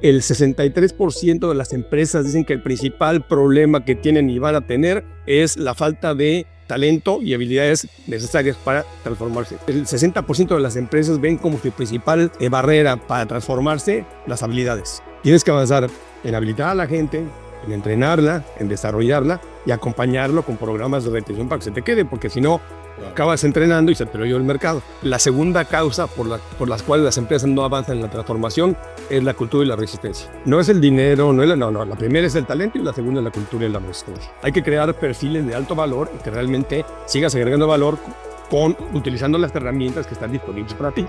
el 63% de las empresas dicen que el principal problema que tienen y van a tener es la falta de talento y habilidades necesarias para transformarse. El 60% de las empresas ven como su principal barrera para transformarse las habilidades. Tienes que avanzar en habilitar a la gente, en entrenarla, en desarrollarla y acompañarlo con programas de retención para que se te quede, porque si no, acabas entrenando y se te lo lleva el mercado. La segunda causa por las cuales las empresas no avanzan en la transformación es la cultura y la resistencia. No es el dinero, no. La primera es el talento y la segunda es la cultura y la resistencia. Hay que crear perfiles de alto valor y que realmente sigas agregando valor utilizando las herramientas que están disponibles para ti.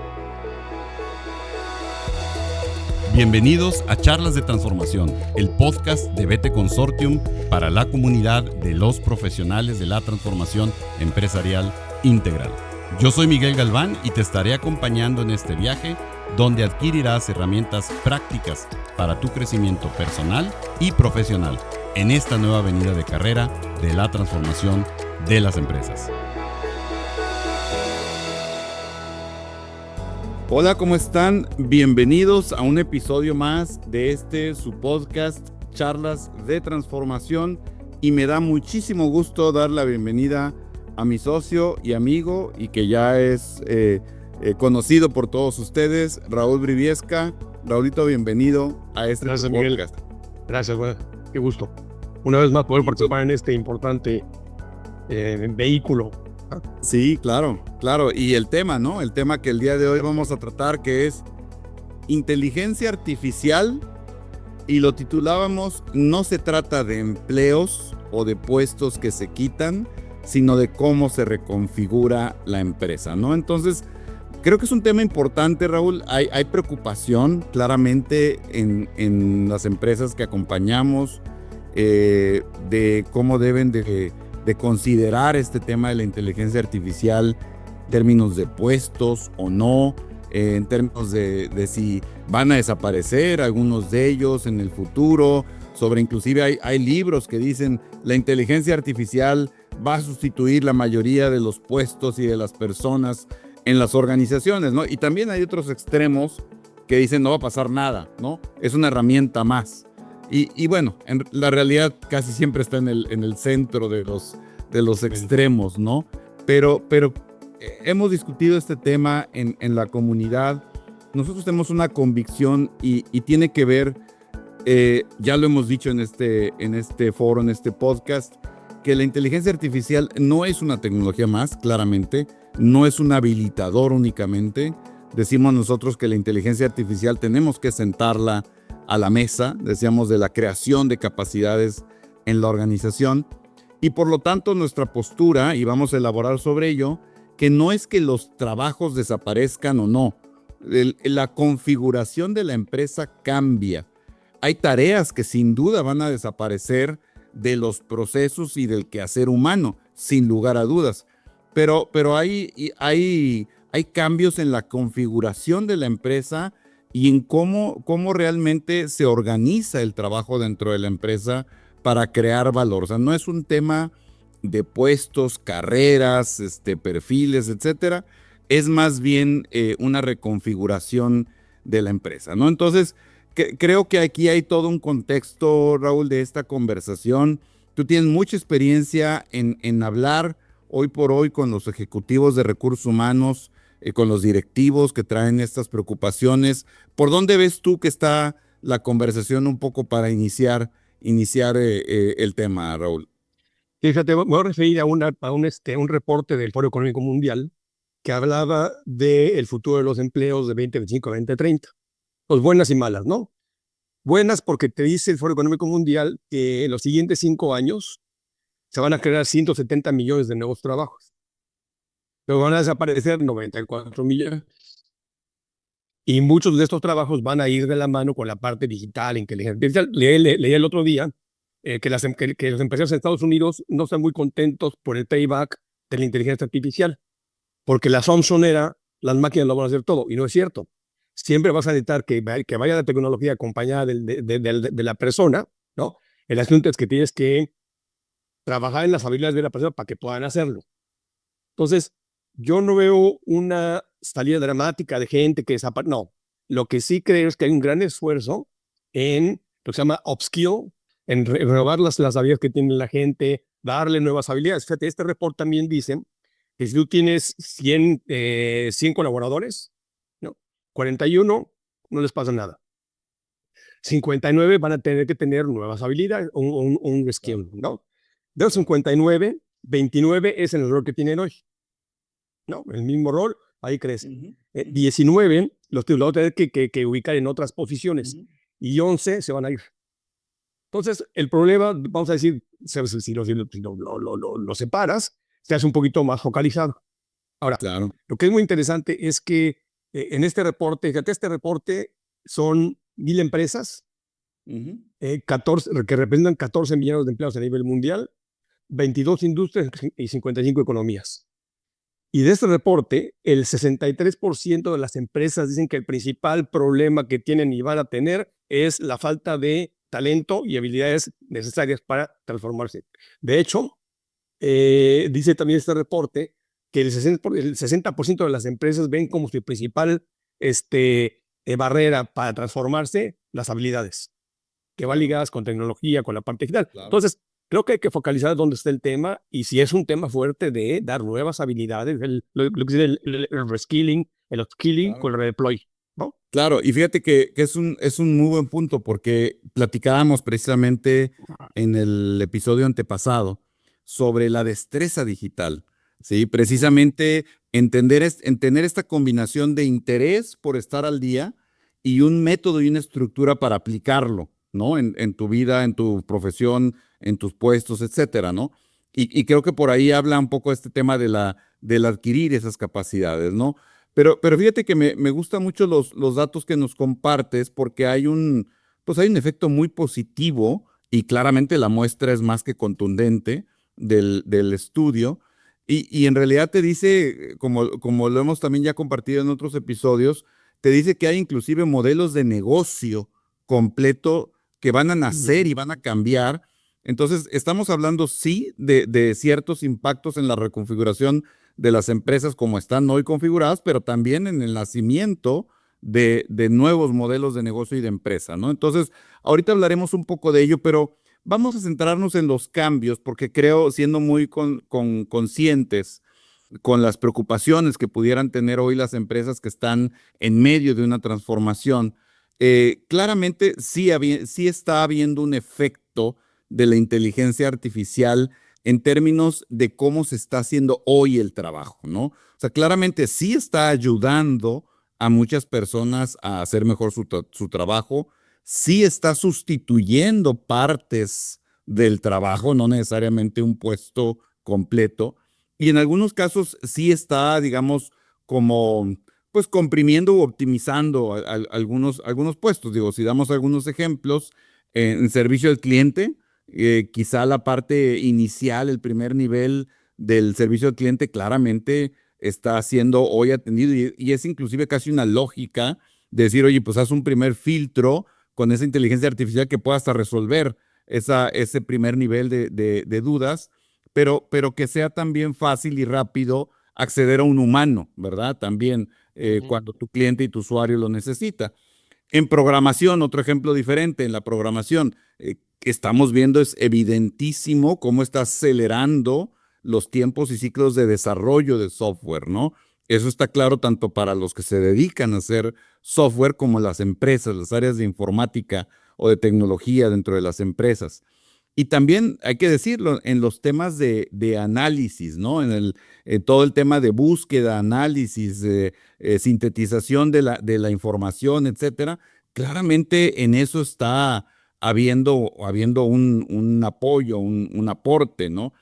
Bienvenidos a Charlas de Transformación, el podcast de BT Consortium para la comunidad de los profesionales de la transformación empresarial integral. Yo soy Miguel Galván y te estaré acompañando en este viaje donde adquirirás herramientas prácticas para tu crecimiento personal y profesional en esta nueva avenida de carrera de la transformación de las empresas. Hola, ¿cómo están? Bienvenidos a un episodio más de su podcast, Charlas de Transformación, y me da muchísimo gusto dar la bienvenida a mi socio y amigo, y que ya es conocido por todos ustedes, Raúl Briviesca. Raúlito, bienvenido a este Gracias, podcast. Miguel. Gracias, güey. Qué gusto. Una vez más poder participar en este importante vehículo. Sí, claro. Y el tema, ¿no? El tema que el día de hoy vamos a tratar, que es inteligencia artificial, y lo titulábamos: no se trata de empleos o de puestos que se quitan, sino de cómo se reconfigura la empresa, ¿no? Entonces, creo que es un tema importante, Raúl. Hay preocupación claramente en las empresas que acompañamos de cómo deben de considerar este tema de la inteligencia artificial en términos de puestos o no, en términos de si van a desaparecer algunos de ellos en el futuro. Inclusive hay libros que dicen la inteligencia artificial va a sustituir la mayoría de los puestos y de las personas en las organizaciones, ¿no? Y también hay otros extremos que dicen no va a pasar nada, ¿no? Es una herramienta más. Y bueno, la realidad casi siempre está en el centro de los extremos, ¿no? Pero hemos discutido este tema en la comunidad. Nosotros tenemos una convicción y tiene que ver, ya lo hemos dicho en este foro, en este podcast, que la inteligencia artificial no es una tecnología más, claramente, no es un habilitador únicamente. Decimos nosotros que la inteligencia artificial tenemos que sentarla a la mesa, decíamos, de la creación de capacidades en la organización, y por lo tanto nuestra postura, y vamos a elaborar sobre ello, que no es que los trabajos desaparezcan o no, la configuración de la empresa cambia. Hay tareas que sin duda van a desaparecer de los procesos y del quehacer humano, sin lugar a dudas, pero hay cambios en la configuración de la empresa y en cómo realmente se organiza el trabajo dentro de la empresa para crear valor. O sea, no es un tema de puestos, carreras, perfiles, etcétera. Es más bien una reconfiguración de la empresa, ¿no? Entonces, creo que aquí hay todo un contexto, Raúl, de esta conversación. Tú tienes mucha experiencia en hablar hoy por hoy con los ejecutivos de recursos humanos, con los directivos que traen estas preocupaciones. ¿Por dónde ves tú que está la conversación un poco para iniciar el tema, Raúl? Fíjate, me voy a referir a un reporte del Foro Económico Mundial que hablaba del futuro de los empleos de 2025 a 2030. Pues buenas y malas, ¿no? Buenas porque te dice el Foro Económico Mundial que en los siguientes 5 años se van a crear 170 millones de nuevos trabajos. Pero van a desaparecer 94 millones. Y muchos de estos trabajos van a ir de la mano con la parte digital, inteligencia artificial. Leí el otro día que los empresarios en Estados Unidos no están muy contentos por el payback de la inteligencia artificial, porque la assumption era las máquinas lo van a hacer todo, y no es cierto. Siempre vas a necesitar que vaya la tecnología acompañada de la persona, ¿no? El asunto es que tienes que trabajar en las habilidades de la persona para que puedan hacerlo. Entonces, yo no veo una salida dramática de gente que desaparece. No, lo que sí creo es que hay un gran esfuerzo en lo que se llama upskill, en renovar las habilidades que tiene la gente, darle nuevas habilidades. Fíjate, este report también dice que si tú tienes 100 colaboradores, ¿no? 41 no les pasa nada. 59 van a tener que tener nuevas habilidades, un skill, ¿no? De los 59, 29 es el error que tienen hoy, ¿no? El mismo rol, ahí crece. 19 los vamos a tener que ubicar en otras posiciones y 11 se van a ir. Entonces, el problema, vamos a decir, si lo separas, te hace un poquito más focalizado. Ahora, Claro. lo que es muy interesante es que en este reporte, fíjate, este reporte son 1,000 empresas, 14, que representan 14 millones de empleados a nivel mundial, 22 industrias y 55 economías. Y de este reporte, el 63% de las empresas dicen que el principal problema que tienen y van a tener es la falta de talento y habilidades necesarias para transformarse. De hecho, dice también este reporte que el 60% de las empresas ven como su principal barrera para transformarse las habilidades, que van ligadas con tecnología, con la parte digital. Claro. Entonces, creo que hay que focalizar dónde está el tema y si es un tema fuerte de dar nuevas habilidades, lo que es el reskilling, el upskilling, claro, con el redeploy, ¿no? Claro, y fíjate que es un muy buen punto porque platicábamos precisamente en el episodio antepasado sobre la destreza digital, ¿sí? Precisamente entender esta combinación de interés por estar al día y un método y una estructura para aplicarlo, ¿no? En tu vida, en tu profesión, en tus puestos, etcétera, ¿no? Y creo que por ahí habla un poco este tema del adquirir esas capacidades, ¿no? Pero fíjate que me gustan mucho los datos que nos compartes porque hay un efecto muy positivo y claramente la muestra es más que contundente del estudio. Y en realidad te dice, como lo hemos también ya compartido en otros episodios, te dice que hay inclusive modelos de negocio completo que van a nacer y van a cambiar. Entonces, estamos hablando, sí, de ciertos impactos en la reconfiguración de las empresas como están hoy configuradas, pero también en el nacimiento de nuevos modelos de negocio y de empresa, ¿no? Entonces, ahorita hablaremos un poco de ello, pero vamos a centrarnos en los cambios, porque creo, siendo muy conscientes con las preocupaciones que pudieran tener hoy las empresas que están en medio de una transformación, claramente sí está habiendo un efecto de la inteligencia artificial en términos de cómo se está haciendo hoy el trabajo, ¿no? O sea, claramente sí está ayudando a muchas personas a hacer mejor su trabajo, sí está sustituyendo partes del trabajo, no necesariamente un puesto completo, y en algunos casos sí está, digamos, como pues comprimiendo o optimizando algunos puestos. Digo, si damos algunos ejemplos, en servicio al cliente, quizá la parte inicial, el primer nivel del servicio al cliente claramente está siendo hoy atendido y es inclusive casi una lógica de decir, oye, pues haz un primer filtro con esa inteligencia artificial que pueda hasta resolver ese primer nivel de dudas, pero que sea también fácil y rápido acceder a un humano, ¿verdad? También cuando tu cliente y tu usuario lo necesita. En programación, otro ejemplo diferente, en la programación, que estamos viendo es evidentísimo cómo está acelerando los tiempos y ciclos de desarrollo de software, ¿no? Eso está claro tanto para los que se dedican a hacer software como las empresas, las áreas de informática o de tecnología dentro de las empresas. Y también hay que decirlo, en los temas de análisis, ¿no? En todo el tema de búsqueda, análisis, sintetización de la información, etcétera, claramente en eso está habiendo un apoyo, un aporte, ¿no?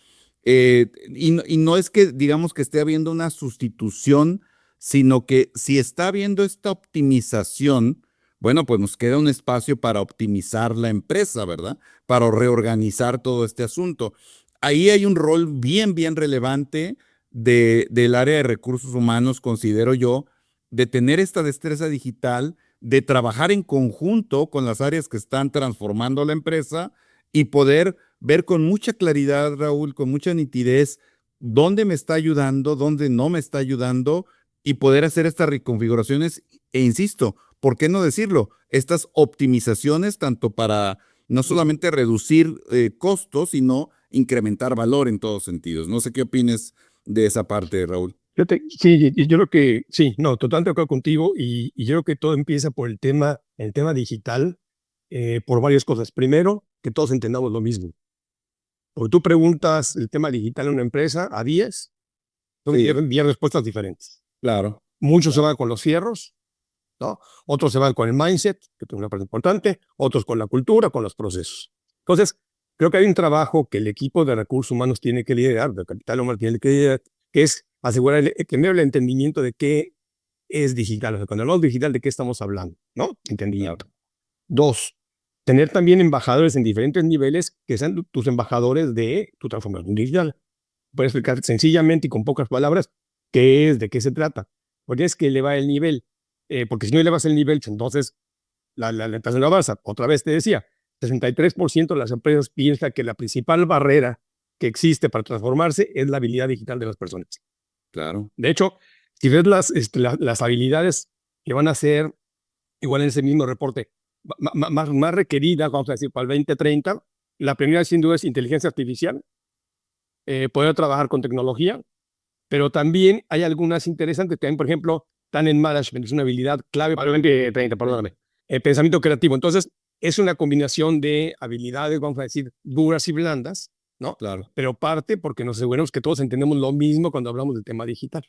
Y no es que digamos que esté habiendo una sustitución, sino que si está habiendo esta optimización, bueno, pues nos queda un espacio para optimizar la empresa, ¿verdad? Para reorganizar todo este asunto. Ahí hay un rol bien relevante del área de recursos humanos, considero yo, de tener esta destreza digital, de trabajar en conjunto con las áreas que están transformando la empresa y poder ver con mucha claridad, Raúl, con mucha nitidez, dónde me está ayudando, dónde no me está ayudando y poder hacer estas reconfiguraciones. E insisto, ¿por qué no decirlo? Estas optimizaciones tanto para no solamente reducir costos, sino incrementar valor en todos sentidos. No sé qué opines de esa parte, Raúl. Sí, y yo creo que sí, no, totalmente de acuerdo contigo y yo creo que todo empieza por el tema digital, por varias cosas. Primero, que todos entendamos lo mismo. Porque tú preguntas el tema digital en una empresa a 10, son Sí, 10 respuestas diferentes. claro. Muchos se van con los fierros, ¿no? Otros se van con el mindset, que es una parte importante, otros con la cultura, con los procesos. Entonces, creo que hay un trabajo que el equipo de recursos humanos tiene que liderar, de capital humano tiene que liderar, que es asegurar el entendimiento de qué es digital. O sea, cuando hablamos digital, ¿de qué estamos hablando? ¿No? Entendimiento. Dos, tener también embajadores en diferentes niveles que sean tus embajadores de tu transformación digital. Puedes explicar sencillamente y con pocas palabras qué es, de qué se trata. Porque es que eleva el nivel, porque si no elevas el nivel, pues entonces la empresa no avanza. Otra vez te decía, 63% de las empresas piensan que la principal barrera que existe para transformarse es la habilidad digital de las personas. Claro. De hecho, si ves las habilidades que van a ser, igual en ese mismo reporte, más requeridas, vamos a decir, para el 2030, la primera sin duda es inteligencia artificial, poder trabajar con tecnología, pero también hay algunas interesantes, también, por ejemplo, talent management es una habilidad clave para el 2030, perdóname. Pensamiento creativo. Entonces, es una combinación de habilidades, vamos a decir, duras y blandas, ¿no? Claro, Pero parte porque nos aseguramos que todos entendemos lo mismo cuando hablamos del tema digital.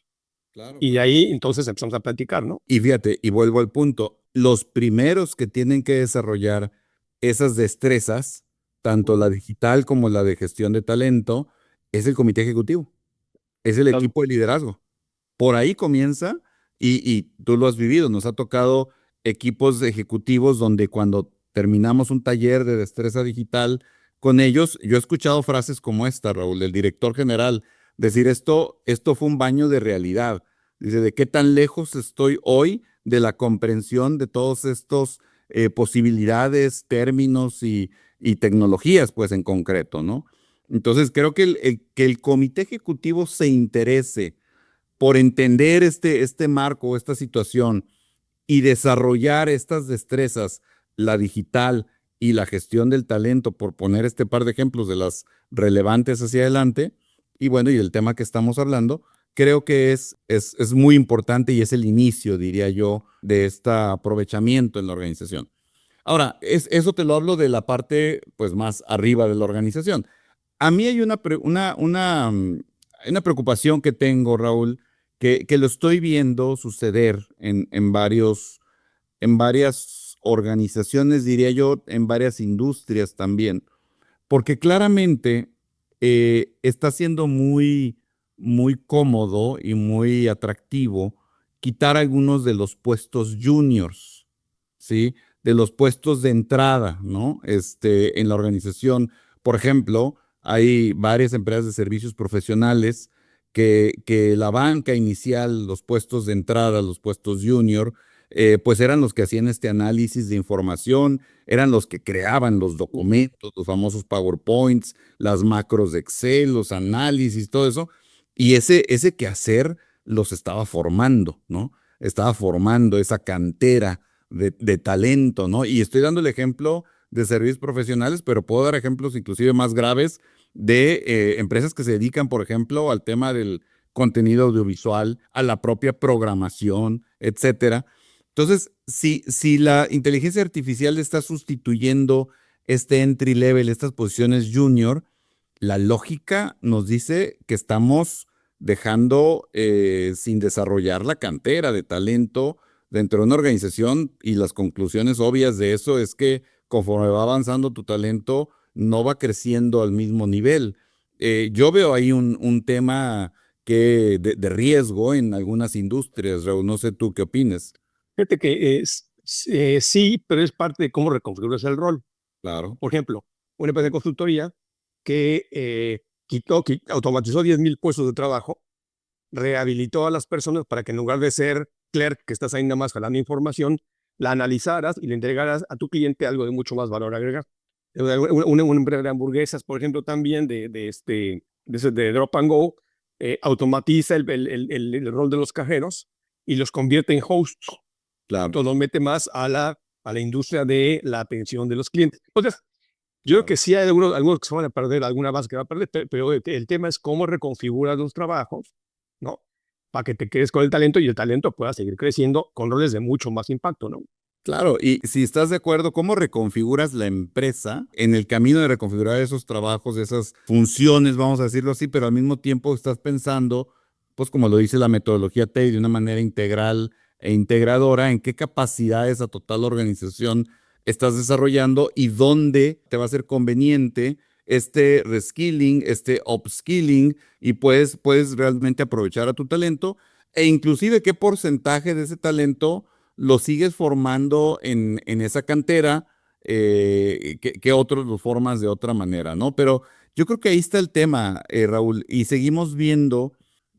claro, Y de claro. ahí, entonces, empezamos a platicar, ¿no? Y fíjate, y vuelvo al punto, los primeros que tienen que desarrollar esas destrezas, tanto la digital como la de gestión de talento, es el comité ejecutivo, es el Claro. equipo de liderazgo. Por ahí comienza y tú lo has vivido, nos ha tocado equipos ejecutivos donde cuando terminamos un taller de destreza digital con ellos, yo he escuchado frases como esta, Raúl, del director general, decir esto fue un baño de realidad. Dice, ¿de qué tan lejos estoy hoy de la comprensión de todos estos posibilidades, términos y tecnologías, pues en concreto, ¿no? Entonces creo que que el comité ejecutivo se interese por entender este marco, esta situación y desarrollar estas destrezas, la digital y la gestión del talento, por poner este par de ejemplos de las relevantes hacia adelante, y bueno, y el tema que estamos hablando, creo que es muy importante y es el inicio, diría yo, de este aprovechamiento en la organización. Ahora, eso te lo hablo de la parte pues más arriba de la organización. A mí hay una preocupación que tengo, Raúl, que lo estoy viendo suceder en varias organizaciones, diría yo, en varias industrias también, porque claramente está siendo muy cómodo y muy atractivo quitar algunos de los puestos juniors, ¿sí? De los puestos de entrada, ¿no? En la organización. Por ejemplo, hay varias empresas de servicios profesionales que la banca inicial, los puestos de entrada, los puestos junior, pues eran los que hacían este análisis de información, eran los que creaban los documentos, los famosos PowerPoints, las macros de Excel, los análisis, todo eso. Y ese quehacer los estaba formando, ¿no? Estaba formando esa cantera de talento, ¿no? Y estoy dando el ejemplo de servicios profesionales, pero puedo dar ejemplos inclusive más graves de empresas que se dedican, por ejemplo, al tema del contenido audiovisual, a la propia programación, etcétera. Entonces, si la inteligencia artificial está sustituyendo este entry level, estas posiciones junior, la lógica nos dice que estamos dejando sin desarrollar la cantera de talento dentro de una organización y las conclusiones obvias de eso es que conforme va avanzando tu talento, no va creciendo al mismo nivel. Yo veo ahí un tema de riesgo en algunas industrias, Raúl. No sé tú qué opinas. Fíjate que sí, pero es parte de cómo reconfiguras el rol. Claro, Por ejemplo, una empresa de consultoría que automatizó 10,000 puestos de trabajo, rehabilitó a las personas para que en lugar de ser clerk, que estás ahí nada más jalando información, la analizaras y le entregaras a tu cliente algo de mucho más valor agregado. Una empresa de hamburguesas, por ejemplo, también de Drop and Go, automatiza el rol de los cajeros y los convierte en hosts. Claro. Entonces lo mete más a la industria de la atención de los clientes. Entonces, yo creo que sí hay algunos que se van a perder, alguna base que va a perder, pero el tema es cómo reconfiguras los trabajos, ¿no? Para que te quedes con el talento y el talento pueda seguir creciendo con roles de mucho más impacto, ¿no? Claro, y si estás de acuerdo, ¿cómo reconfiguras la empresa en el camino de reconfigurar esos trabajos, esas funciones, vamos a decirlo así, pero al mismo tiempo estás pensando, pues como lo dice la metodología TAY, de una manera integral e integradora, en qué capacidades a total organización estás desarrollando y dónde te va a ser conveniente este reskilling, este upskilling y puedes realmente aprovechar a tu talento e inclusive qué porcentaje de ese talento lo sigues formando en esa cantera, que otros lo formas de otra manera, ¿no? Pero yo creo que ahí está el tema, Raúl, y seguimos viendo,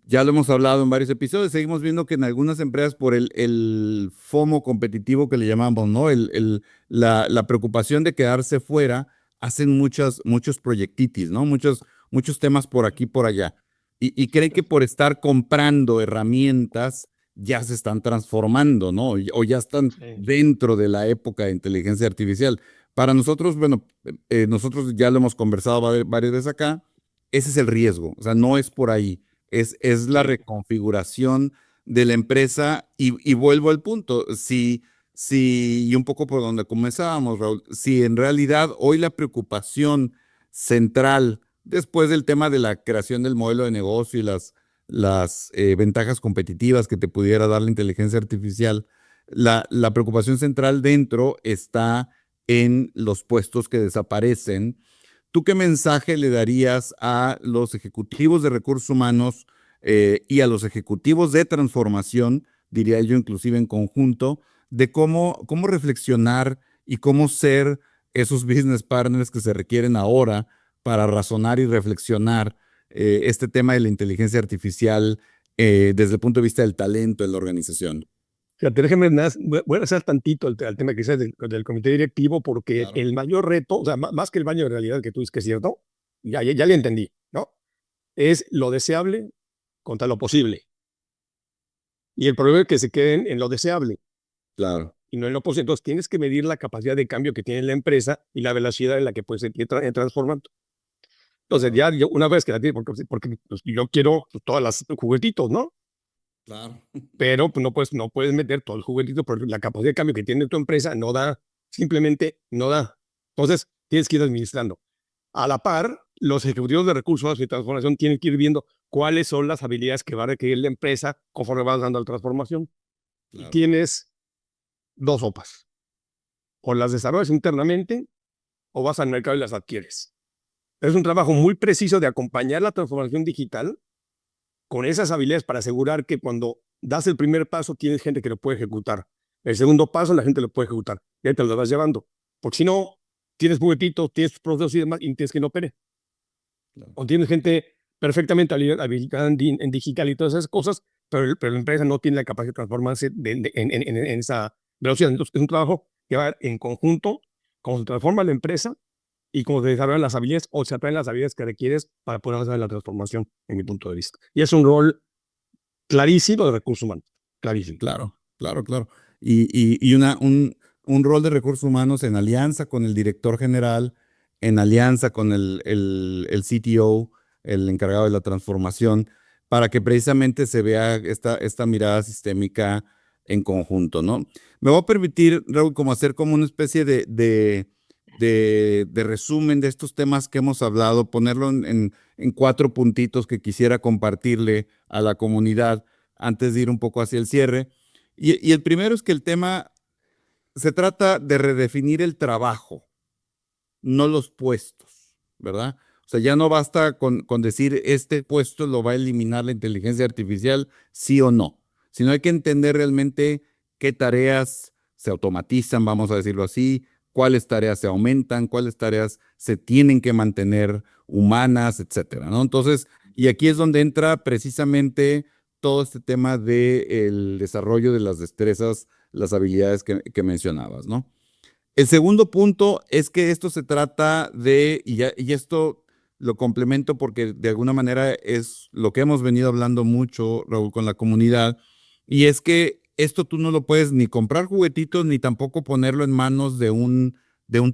ya lo hemos hablado en varios episodios, seguimos viendo que en algunas empresas por el FOMO competitivo que le llamamos, ¿no? La preocupación de quedarse fuera, hacen muchos proyectitis, ¿no? Muchos temas por aquí, por allá. Y creen que por estar comprando herramientas, ya se están transformando, ¿no? O ya están Sí. dentro de la época de inteligencia artificial. Para nosotros, bueno, nosotros ya lo hemos conversado varias veces acá, ese es el riesgo, o sea, no es por ahí, es la Sí. reconfiguración de la empresa y vuelvo al punto, y un poco por donde comenzábamos, Raúl, si en realidad hoy la preocupación central, después del tema de la creación del modelo de negocio y las ventajas competitivas que te pudiera dar la inteligencia artificial, la preocupación central dentro está en los puestos que desaparecen. ¿Tú qué mensaje le darías a los ejecutivos de recursos humanos y a los ejecutivos de transformación, diría yo inclusive en conjunto, de cómo reflexionar y cómo ser esos business partners que se requieren ahora para razonar y reflexionar este tema de la inteligencia artificial desde el punto de vista del talento en la organización? Fíjate, déjeme, voy a hacer tantito al tema que dices del comité directivo, porque Claro. el mayor reto, o sea, más que el baño de realidad que tú dices que es cierto, ya le entendí, ¿no? Es lo deseable contra lo posible. Y el problema es que se queden en lo deseable Claro. y no en lo posible. Entonces, tienes que medir la capacidad de cambio que tiene la empresa y la velocidad en la que puede seguir transformando. Entonces, Claro. ya una vez que la tienes, porque pues, yo quiero pues, todas las juguetitos, ¿no? Claro. Pero pues, no puedes meter todo el juguetito porque la capacidad de cambio que tiene tu empresa no da, simplemente no da. Entonces, tienes que ir administrando. A la par, los ejecutivos de recursos y transformación tienen que ir viendo cuáles son las habilidades que va a requerir la empresa conforme vas dando la transformación. Y Claro. tienes dos sopas. O las desarrollas internamente o vas al mercado y las adquieres. Es un trabajo muy preciso de acompañar la transformación digital con esas habilidades para asegurar que cuando das el primer paso tienes gente que lo puede ejecutar. El segundo paso la gente lo puede ejecutar y ahí te lo vas llevando. Porque si no, tienes juguetitos, tienes procesos y demás y tienes que no opere. Claro. O tienes gente perfectamente habilitada en digital y todas esas cosas, pero la empresa no tiene la capacidad de transformarse en esa velocidad. Entonces, es un trabajo que va en conjunto, cómo se transforma la empresa y cómo se desarrollan las habilidades o se atraen las habilidades que requieres para poder hacer la transformación, en mi punto de vista. Y es un rol clarísimo de recursos humanos, clarísimo. Claro, claro, claro. Y un rol de recursos humanos en alianza con el director general, en alianza con el CTO, el encargado de la transformación, para que precisamente se vea esta mirada sistémica en conjunto, ¿no? Me voy a permitir, Raúl, como hacer como una especie de resumen de estos temas que hemos hablado, ponerlo en cuatro puntitos que quisiera compartirle a la comunidad antes de ir un poco hacia el cierre. Y el primero es que el tema se trata de redefinir el trabajo, no los puestos, ¿verdad? O sea, ya no basta con decir este puesto lo va a eliminar la inteligencia artificial, sí o no, sino hay que entender realmente qué tareas se automatizan, vamos a decirlo así, cuáles tareas se aumentan, cuáles tareas se tienen que mantener humanas, etcétera, ¿no? Entonces, y aquí es donde entra precisamente todo este tema del desarrollo de las destrezas, las habilidades que mencionabas, ¿no? El segundo punto es que esto se trata de, y esto lo complemento porque de alguna manera es lo que hemos venido hablando mucho, Raúl, con la comunidad, y es que esto tú no lo puedes ni comprar juguetitos ni tampoco ponerlo en manos de un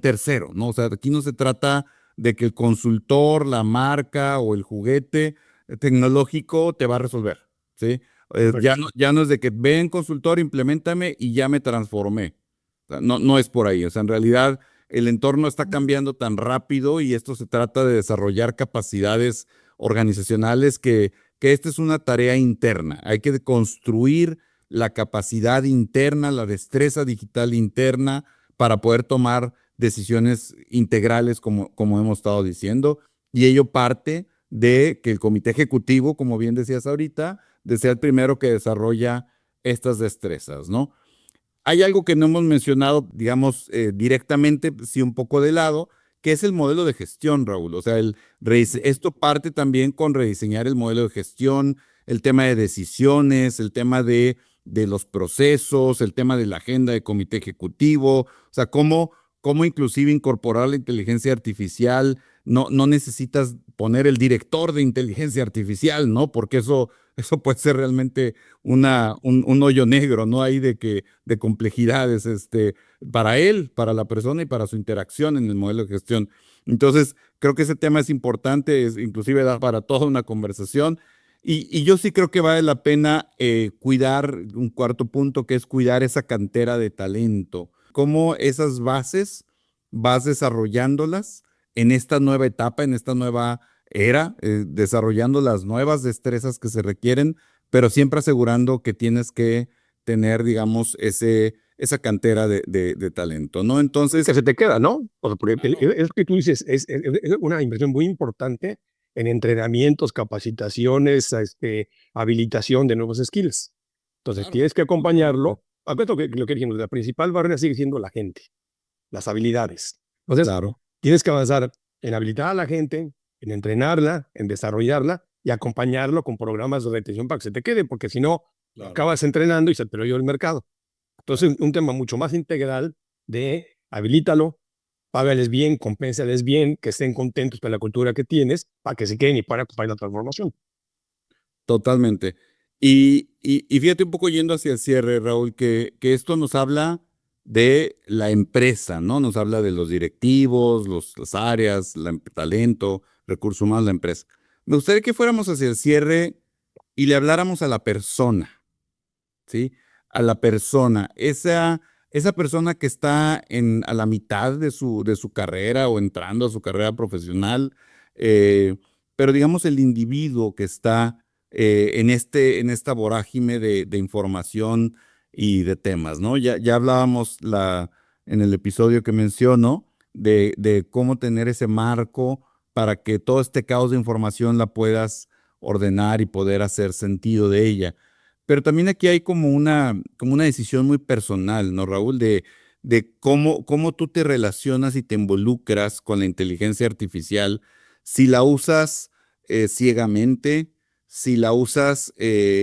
tercero, ¿no? O sea, aquí no se trata de que el consultor, la marca o el juguete tecnológico te va a resolver, ¿sí? Ya no es de que ven consultor, implementame y ya me transformé. O sea, no es por ahí. O sea, en realidad el entorno está cambiando tan rápido y esto se trata de desarrollar capacidades organizacionales que esta es una tarea interna. Hay que construir la capacidad interna, la destreza digital interna para poder tomar decisiones integrales, como hemos estado diciendo, y ello parte de que el comité ejecutivo, como bien decías ahorita, de ser el primero que desarrolla estas destrezas, ¿no? Hay algo que no hemos mencionado, digamos, directamente, sí un poco de lado, que es el modelo de gestión, Raúl. O sea, esto parte también con rediseñar el modelo de gestión, el tema de decisiones, el tema de los procesos, el tema de la agenda de comité ejecutivo, o sea, cómo inclusive incorporar la inteligencia artificial. No necesitas poner el director de inteligencia artificial, ¿no? Porque eso puede ser realmente un hoyo negro, ¿no? Ahí de complejidades, para él, para la persona y para su interacción en el modelo de gestión. Entonces, creo que ese tema es importante, inclusive da para toda una conversación. Y yo sí creo que vale la pena cuidar un cuarto punto, que es cuidar esa cantera de talento. Cómo esas bases vas desarrollándolas en esta nueva etapa, en esta nueva era, desarrollando las nuevas destrezas que se requieren, pero siempre asegurando que tienes que tener, digamos, esa cantera de talento, ¿no? Entonces, Que se te queda, ¿no? O sea, porque claro, es que tú dices, es una inversión muy importante en entrenamientos, capacitaciones, habilitación de nuevos skills. Entonces, claro, tienes que acompañarlo. Acuérdate que lo que dijimos, la principal barrera sigue siendo la gente, las habilidades. Entonces, claro, tienes que avanzar en habilitar a la gente, en entrenarla, en desarrollarla y acompañarlo con programas de retención para que se te quede, porque si no, claro, acabas entrenando y se te lo lleva el mercado. claro. Entonces, un tema mucho más integral de habilítalo, págales bien, compénsales bien, que estén contentos con la cultura que tienes, para que se queden y para acompañar la transformación. Totalmente. Y fíjate un poco yendo hacia el cierre, Raúl, que esto nos habla de la empresa, ¿no? Nos habla de los directivos, las áreas, talento, recursos humanos, la empresa. Me gustaría que fuéramos hacia el cierre y le habláramos a la persona, ¿sí? A la persona, esa persona que está a la mitad de su carrera o entrando a su carrera profesional, eh, pero digamos el individuo que está en esta vorágine de información y de temas, ¿no? Ya hablábamos en el episodio que menciono de cómo tener ese marco para que todo este caos de información la puedas ordenar y poder hacer sentido de ella. Pero también aquí hay como una decisión muy personal, ¿no, Raúl? De cómo tú te relacionas y te involucras con la inteligencia artificial, si la usas ciegamente, si la usas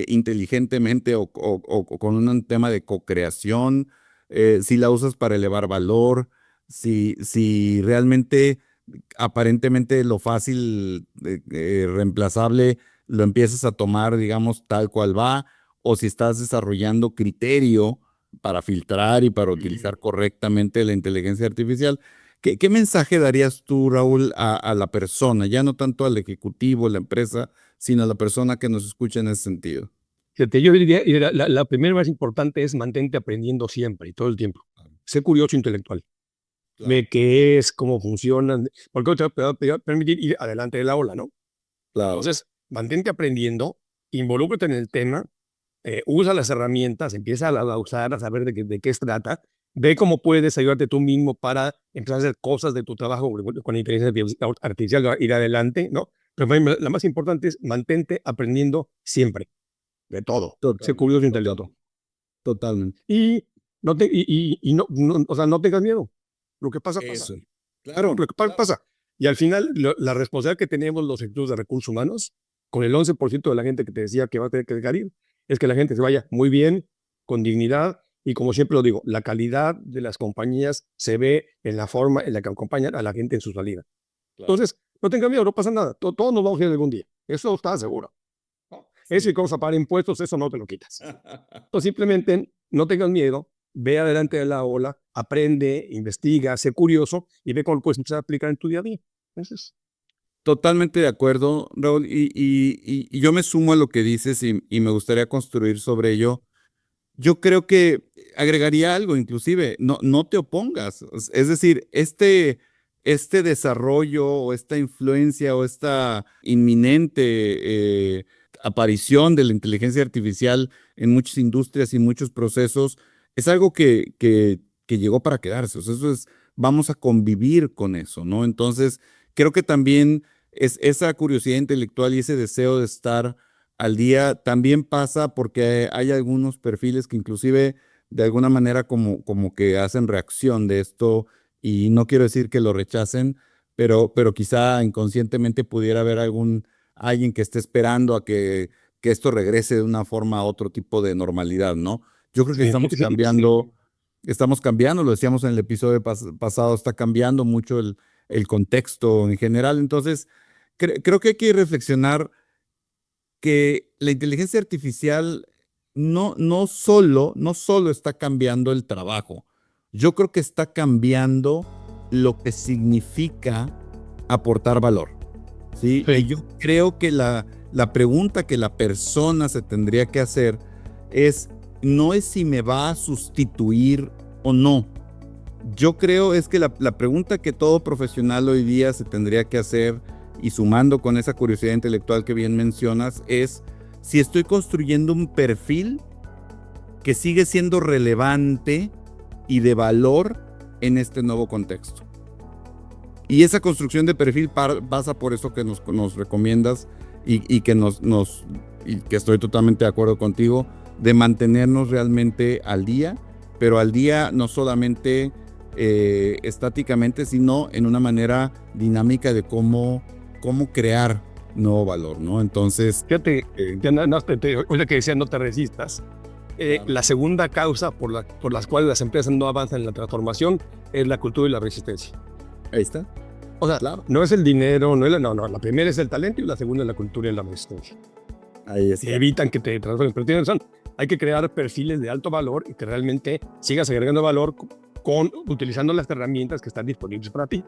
inteligentemente o con un tema de co-creación, si la usas para elevar valor, si realmente aparentemente lo fácil, reemplazable, lo empiezas a tomar, digamos, tal cual va, o si estás desarrollando criterio para filtrar y para utilizar correctamente la inteligencia artificial. ¿Qué mensaje darías tú, Raúl, a la persona, ya no tanto al ejecutivo, la empresa, sino a la persona que nos escucha en ese sentido? Fíjate, yo diría, la primera más importante es mantente aprendiendo siempre y todo el tiempo. Sé curioso intelectual. Claro, Ve qué es, cómo funcionan, porque te va a permitir ir adelante de la ola, ¿no? claro. Entonces, mantente aprendiendo, involúcrate en el tema, usa las herramientas, empieza a usar, a saber de qué se trata, ve cómo puedes ayudarte tú mismo para empezar a hacer cosas de tu trabajo con inteligencia artificial, ir adelante, ¿no? Pero para mí la más importante es mantente aprendiendo siempre, de todo. Sé Totalmente, curioso e intelectual. totalmente, totalmente. Y no, o sea, no tengas miedo. Lo que pasa, pasa. Eso. Claro, Lo que pasa. Y al final, la responsabilidad que tenemos los sectores de recursos humanos, con el 11% de la gente que te decía que va a tener que dejar ir, es que la gente se vaya muy bien, con dignidad, y como siempre lo digo, la calidad de las compañías se ve en la forma en la que acompañan a la gente en su salida. claro. Entonces, no tengan miedo, no pasa nada. Todos nos vamos a ir algún día. Eso está seguro. Eso y cómo pagar impuestos, eso no te lo quitas. Entonces, simplemente no tengas miedo, ve adelante de la ola, aprende, investiga, sé curioso y ve cómo lo puedes empezar a aplicar en tu día a día. Entonces, Totalmente de acuerdo, Raúl, y yo me sumo a lo que dices y me gustaría construir sobre ello. Yo creo que agregaría algo, inclusive, no te opongas. Es decir, este desarrollo o esta influencia o esta inminente aparición de la inteligencia artificial en muchas industrias y muchos procesos es algo que llegó para quedarse. O sea, vamos a convivir con eso, ¿no? Entonces, creo que también es esa curiosidad intelectual y ese deseo de estar al día también pasa porque hay algunos perfiles que inclusive de alguna manera como que hacen reacción de esto y no quiero decir que lo rechacen, pero quizá inconscientemente pudiera haber alguien que esté esperando a que esto regrese de una forma a otro tipo de normalidad, ¿no? Yo creo que estamos cambiando, lo decíamos en el episodio pasado, está cambiando mucho el contexto en general, entonces creo que hay que reflexionar que la inteligencia artificial no solo está cambiando el trabajo, yo creo que está cambiando lo que significa aportar valor, ¿sí? Sí. Y yo creo que la pregunta que la persona se tendría que hacer no es si me va a sustituir o no. Yo creo es que la pregunta que todo profesional hoy día se tendría que hacer, y sumando con esa curiosidad intelectual que bien mencionas, es si estoy construyendo un perfil que sigue siendo relevante y de valor en este nuevo contexto. Y esa construcción de perfil pasa por eso que nos recomiendas y que y que estoy totalmente de acuerdo contigo, de mantenernos realmente al día, pero al día no solamente estáticamente, sino en una manera dinámica de cómo crear nuevo valor, ¿no? Entonces, fíjate, ahorita que decía no te resistas, Claro. la segunda causa por las cuales las empresas no avanzan en la transformación es la cultura y la resistencia. ahí está. O sea, Claro. no es el dinero, no, la primera es el talento y la segunda es la cultura y la resistencia. Ahí está. Y evitan que te transformes, pero tienes razón, hay que crear perfiles de alto valor y que realmente sigas agregando valor utilizando las herramientas que están disponibles para ti.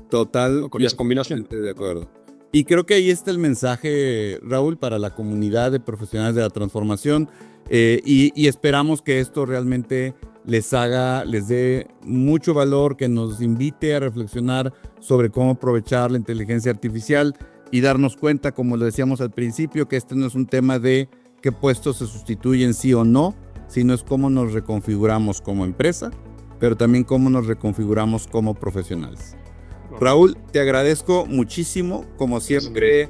Total. Con esa combinación. De acuerdo. Y creo que ahí está el mensaje, Raúl, para la comunidad de profesionales de la transformación y esperamos que esto realmente les dé mucho valor, que nos invite a reflexionar sobre cómo aprovechar la inteligencia artificial y darnos cuenta, como lo decíamos al principio, que este no es un tema de qué puestos se sustituyen sí o no, sino es cómo nos reconfiguramos como empresa, pero también cómo nos reconfiguramos como profesionales. Raúl, te agradezco muchísimo, como siempre,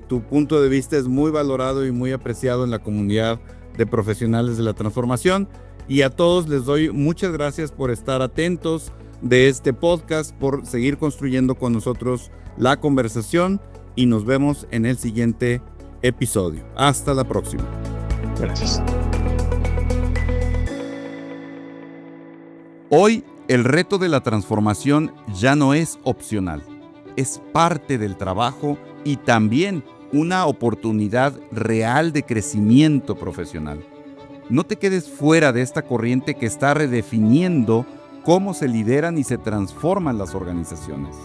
tu punto de vista es muy valorado y muy apreciado en la comunidad de profesionales de la transformación, y a todos les doy muchas gracias por estar atentos de este podcast, por seguir construyendo con nosotros la conversación, y nos vemos en el siguiente episodio. Hasta la próxima. Gracias. Hoy, el reto de la transformación ya no es opcional, es parte del trabajo y también una oportunidad real de crecimiento profesional. No te quedes fuera de esta corriente que está redefiniendo cómo se lideran y se transforman las organizaciones.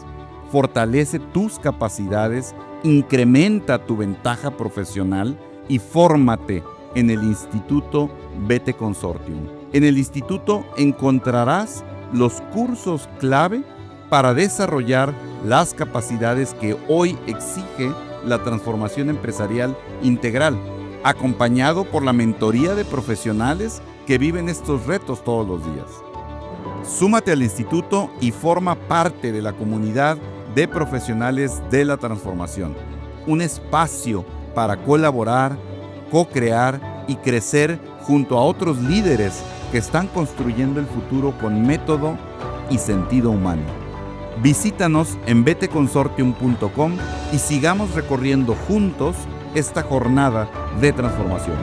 Fortalece tus capacidades, incrementa tu ventaja profesional y fórmate en el Instituto BT Consortium. En el instituto encontrarás los cursos clave para desarrollar las capacidades que hoy exige la transformación empresarial integral, acompañado por la mentoría de profesionales que viven estos retos todos los días. Súmate al instituto y forma parte de la comunidad de profesionales de la transformación, un espacio para colaborar, co-crear y crecer junto a otros líderes que están construyendo el futuro con método y sentido humano. Visítanos en btconsortium.com y sigamos recorriendo juntos esta jornada de transformación.